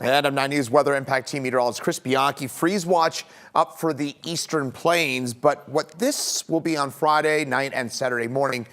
And I'm 9 News Weather Impact Team Meteorologist Chris Bianchi. Freeze watch up for the eastern plains, but what this will be on Friday night and Saturday morning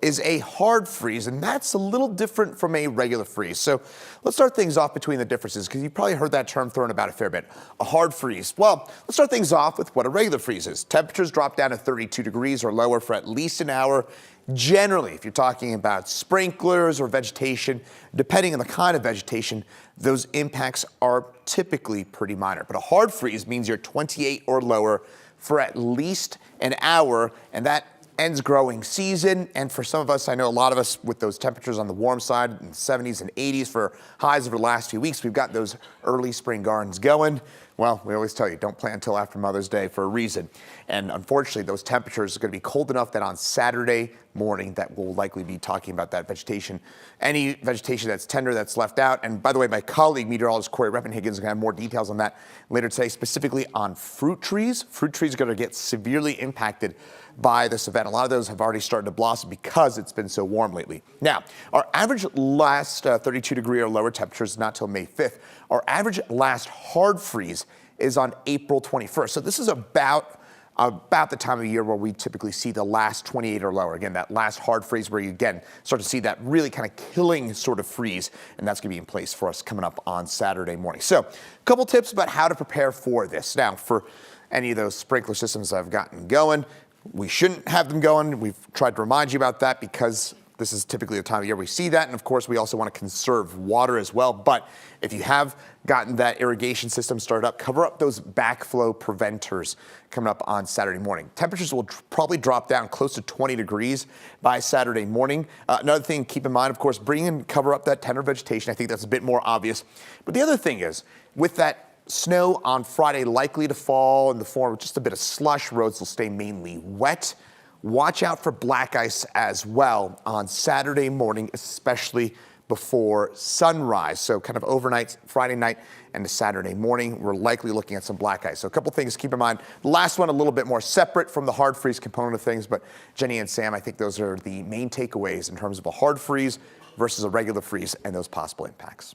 is a hard freeze, and that's a little different from a regular freeze. So let's start things off between the differences, because you've probably heard that term thrown about a fair bit. A hard freeze. Well, let's start things off with what a regular freeze is. Temperatures drop down to 32 degrees or lower for at least an hour. Generally, if you're talking about sprinklers or vegetation, depending on the kind of vegetation, those impacts are typically pretty minor. But a hard freeze means you're 28 or lower for at least an hour, and that ends growing season. And for some of us, I know a lot of us with those temperatures on the warm side in the 70s and 80s for highs over the last few weeks, we've got those early spring gardens going. Well, we always tell you, don't plant until after Mother's Day for a reason. And unfortunately, those temperatures are going to be cold enough that on Saturday morning that we'll likely be talking about that vegetation. Any vegetation that's tender that's left out. And by the way, my colleague, meteorologist Corey Reppenhagen, is going to have more details on that later today, specifically on fruit trees. Fruit trees are going to get severely impacted by this event. A lot of those have already started to blossom because it's been so warm lately. Now, our average last 32 degree or lower temperatures is not till May 5th. Our average last hard freeze is on April 21st. So this is about the time of year where we typically see the last 28 or lower. Again, that last hard freeze where you again start to see that really kind of killing sort of freeze, and that's going to be in place for us coming up on Saturday morning. So a couple tips about how to prepare for this. Now, for any of those sprinkler systems that I've gotten going, we shouldn't have them going. We've tried to remind you about that because this is typically the time of year we see that. And of course, we also want to conserve water as well. But if you have gotten that irrigation system started up, cover up those backflow preventers coming up on Saturday morning. Temperatures will probably drop down close to 20 degrees by Saturday morning. Another thing, keep in mind, of course, bring and cover up that tender vegetation. I think that's a bit more obvious. But the other thing is, with that snow on Friday likely to fall in the form of just a bit of slush, roads will stay mainly wet. Watch out for black ice as well on Saturday morning, especially before sunrise. So kind of overnight, Friday night and to Saturday morning, we're likely looking at some black ice. So a couple things to keep in mind. The last one, a little bit more separate from the hard freeze component of things, but Jenny and Sam, I think those are the main takeaways in terms of a hard freeze versus a regular freeze and those possible impacts.